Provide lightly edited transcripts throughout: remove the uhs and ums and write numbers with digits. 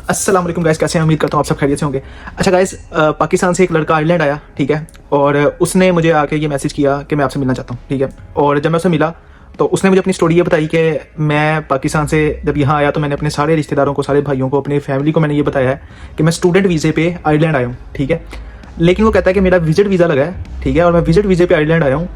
अस्सलाम वालेकुम गाइस, कैसे हैं? उम्मीद करता हूँ आप सब खैरियत से होंगे। अच्छा गाइस, पाकिस्तान से एक लड़का आयरलैंड आया, ठीक है, और उसने मुझे आके ये मैसेज किया कि मैं आपसे मिलना चाहता हूँ, ठीक है। और जब मैं उससे मिला तो उसने मुझे अपनी स्टोरी ये बताई कि मैं पाकिस्तान से जब यहाँ आया तो मैंने अपने सारे रिश्तेदारों को, सारे भाइयों को, अपनी फैमिली को मैंने ये बताया है कि मैं स्टूडेंट वीज़े पे आयरलैंड आया हूँ, ठीक है। लेकिन वो कहता है कि मेरा विजिट वीज़ा लगा है, ठीक है, और मैं विजिट वीज़े पे आयरलैंड आया हूँ।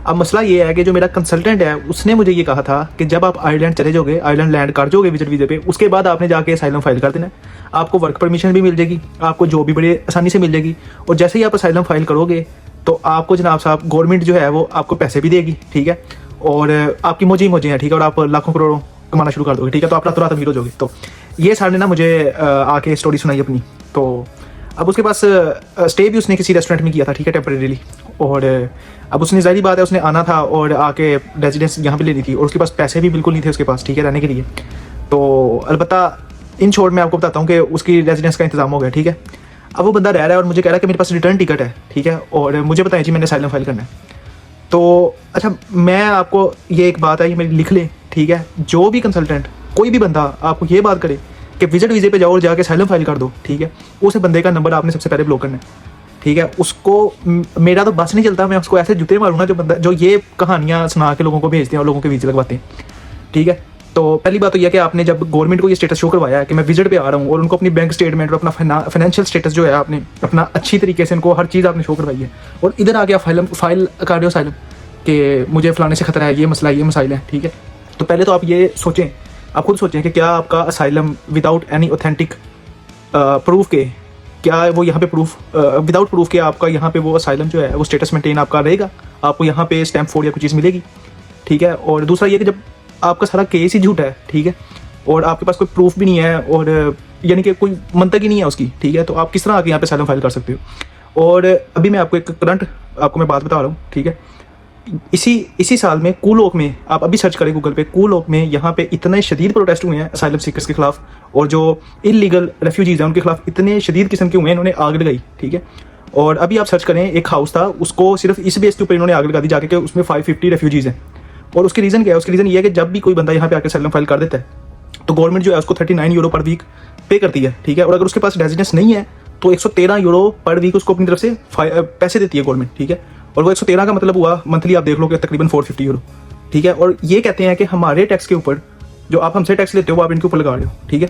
अब मसला ये है कि जो मेरा कंसल्टेंट है उसने मुझे ये कहा था कि जब आप आयरलैंड चले जाओगे, आयरलैंड लैंड कर जाओगे विजिट वीज़े पे, उसके बाद आपने जाके असाइलम फाइल कर देना है। आपको वर्क परमिशन भी मिल जाएगी, आपको जॉब भी बड़ी आसानी से मिल जाएगी, और जैसे ही आप असाइलम फाइल करोगे तो आपको जनाब साहब गवर्नमेंट जो है वो आपको पैसे भी देगी, ठीक है, और आपकी मौजें ही मौजें हैं, ठीक है, और आप लाखों करोड़ों कमाना शुरू कर दोगे, ठीक है। तो आप रातों रात अमीर हो जाओगे। तो ये सर ने ना मुझे आके स्टोरी सुनाई अपनी। तो अब उसके पास स्टे भी उसने किसी रेस्टोरेंट में किया था, ठीक है, टेम्परेरीली। और अब उसने ज़ाहिर बात है उसने आना था और आके रेजिडेंस यहाँ पे लेनी थी, और उसके पास पैसे भी बिल्कुल नहीं थे उसके पास, ठीक है, रहने के लिए। तो अलबत्ता इन शॉर्ट मैं आपको बताता हूँ कि उसकी रेजिडेंस का इंतजाम हो गया, ठीक है। अब वो बंदा रह रहा है और मुझे कह रहा है कि मेरे पास रिटर्न टिकट है, ठीक है, और मुझे बताएं जी मैंने असाइलम फाइल करना है। तो अच्छा, मैं आपको ये एक बात है, ये मेरी लिख लें, ठीक है। जो भी कंसल्टेंट, कोई भी बंदा आपको ये बात करे कि विजिट वीज़े पे जाओ और जाके असाइलम फाइल कर दो, ठीक है, उस बंदे का नंबर आपने सबसे पहले ब्लॉक करना है, ठीक है। उसको मेरा तो बस नहीं चलता, मैं उसको ऐसे जूते मारूंगा जो बंदा जो ये कहानियाँ सुना के लोगों को भेजते हैं और लोगों के वीज़े लगवाते हैं, ठीक है। तो पहली बात तो यह कि आपने जब गवर्नमेंट को ये स्टेटस शो करवाया है कि मैं विजिट पे आ रहा हूँ, और उनको अपनी बैंक स्टेटमेंट और अपना फाइनेंशियल स्टेटस जो है आपने अपना अच्छी तरीके से उनको हर चीज़ आपने शो करवाई है, और इधर आ गया फाइल कर रहे हो असाइलम कि मुझे फलाने से खतरा है, ये मसला है, ये मसाइल है, ठीक है। तो पहले तो आप ये सोचें, आप खुद सोचें कि क्या आपका asylum without any authentic proof के, क्या वो यहाँ पे प्रूफ विदाउट प्रूफ के आपका यहाँ पे वो असाइलम जो है वो स्टेटस मेंटेन आपका रहेगा, आपको यहाँ पे स्टैम्प 4 या कुछ चीज़ मिलेगी, ठीक है। और दूसरा ये कि जब आपका सारा केस ही झूठा है, ठीक है, और आपके पास कोई प्रूफ भी नहीं है, और यानी कि कोई मंतक ही नहीं है उसकी, ठीक है, तो आप किस तरह आके यहाँ पे असाइलम फाइल कर सकते हो। और अभी मैं आपको एक करंट आपको मैं बात बता रहा हूँ, ठीक है। इसी साल में कूलोक में, आप अभी सर्च करें गूगल पे, कूलोक में यहाँ पे इतने शदीद प्रोटेस्ट हुए हैं असाइलम सीकर्स के खिलाफ, और जो इलीगल रेफ्यूजीज हैं उनके खिलाफ इतने शदीद किस्म के हुए हैं, इन्होंने आग लगाई, ठीक है। और अभी आप सर्च करें, एक हाउस था, उसको सिर्फ इस बेस के ऊपर इन्होंने आग लगा दी जाके कि उसमें 550 रेफ्यूजीज हैं। और उसकी रीज़न क्या है? उसकी रीज़न ये है कि जब भी कोई बंदा यहाँ पे आकर असाइलम फाइल कर देता है तो गवर्नमेंट जो है उसको 39 यूरो पर वीक पे करती है, ठीक है। और अगर उसके पास रेजिडेंस नहीं है तो 113 यूरो पर वीक उसको अपनी तरफ से पैसे देती है गवर्नमेंट, ठीक है। और वो 113 का मतलब हुआ मंथली आप देख लो कि तकरीबन 450 यूरो, ठीक है। और ये कहते हैं कि हमारे टैक्स के ऊपर जो आप हमसे टैक्स लेते हो वो आप इनके ऊपर लगा रहे हो, ठीक है।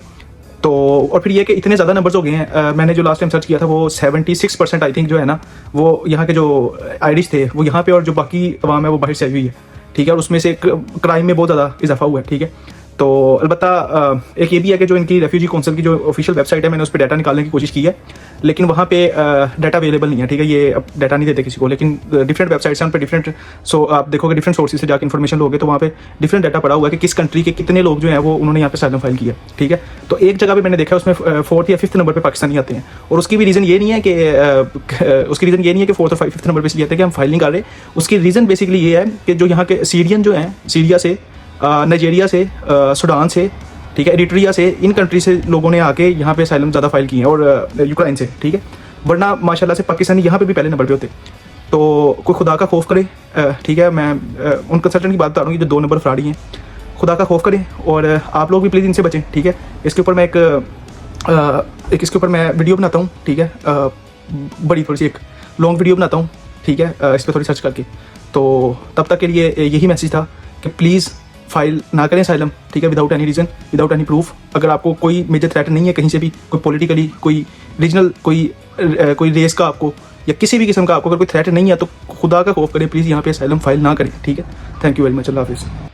तो और फिर ये कि इतने ज़्यादा नंबर्स हो गए हैं, मैंने जो लास्ट टाइम सर्च किया था वो 76% आई थिंक जो है ना, वो यहाँ के जो आयरिश थे वो यहाँ पे, और जो बाकी अवाम है वो बाहर से आई हुई है, ठीक है। और उसमें से क्राइम में बहुत ज़्यादा इजाफा हुआ है, ठीक है। तो अलबत्ता एक ये भी है कि जो इनकी रेफ्यूजी काउंसिल की जो ऑफिशियल वेबसाइट है, मैंने उस पर डाटा निकालने की कोशिश की है, लेकिन वहाँ पे डाटा अवेलेबल नहीं है, ठीक है। ये अब डाटा नहीं देते किसी को, लेकिन डिफरेंट वेबसाइट्स हैं उन पर डिफरेंट, सो आप देखोगे डिफरेंट सोर्सेज से जाकर इन्फॉर्मेशन लोगे तो वहाँ पे डिफरेंट डाटा पड़ा हुआ है कि किस कंट्री के कितने लोग जो हैं वो उन्होंने यहाँ पे असाइलम फाइल किया, ठीक है। तो एक जगह पे मैंने देखा उसमें 4th या 5th नंबर पर पाकिस्तानी आते हैं, और उसकी भी रीज़न ये नहीं है कि 4th और 5th नंबर पर इसलिए आते हैं कि हम फाइल नहीं कर रहे। उसकी रीज़न बेसिकली ये है कि जो यहाँ के सीरियन जो हैं, सीरिया से, नाइजीरिया से, सूडान से, ठीक है, एरिट्रिया से, इन कंट्री से लोगों ने आके यहाँ पे असाइलम ज़्यादा फाइल किए हैं, और यूक्रेन से, ठीक है। वरना माशाल्लाह से पाकिस्तानी यहाँ पे भी पहले नंबर पे होते। तो कोई खुदा का खौफ करे, ठीक है, मैं उन कंसल्टेंट की बात बता रहा हूँ जो 2 नंबर फ्रॉडी हैं, खुदा का खौफ करें, और आप लोग भी प्लीज़ इनसे बचें, ठीक है। इसके ऊपर मैं इसके ऊपर मैं वीडियो बनाता हूँ, ठीक है, बड़ी थोड़ी सी एक लॉन्ग वीडियो बनाता हूँ, ठीक है, इस पर थोड़ी सर्च करके। तो तब तक के लिए यही मैसेज था कि प्लीज़ फाइल ना करें असाइलम, ठीक है, without any reason, without any proof. अगर आपको कोई मेजर थ्रेट नहीं है कहीं से भी, कोई पॉलिटिकली, कोई रीजनल, कोई रेस का आपको, या किसी भी किस्म का आपको अगर कोई थ्रेट नहीं है तो खुदा का खौफ करें, प्लीज़ यहाँ पे असाइलम फाइल ना करें, ठीक है। थैंक यू वेरी मच, अल्लाह हाफिज़।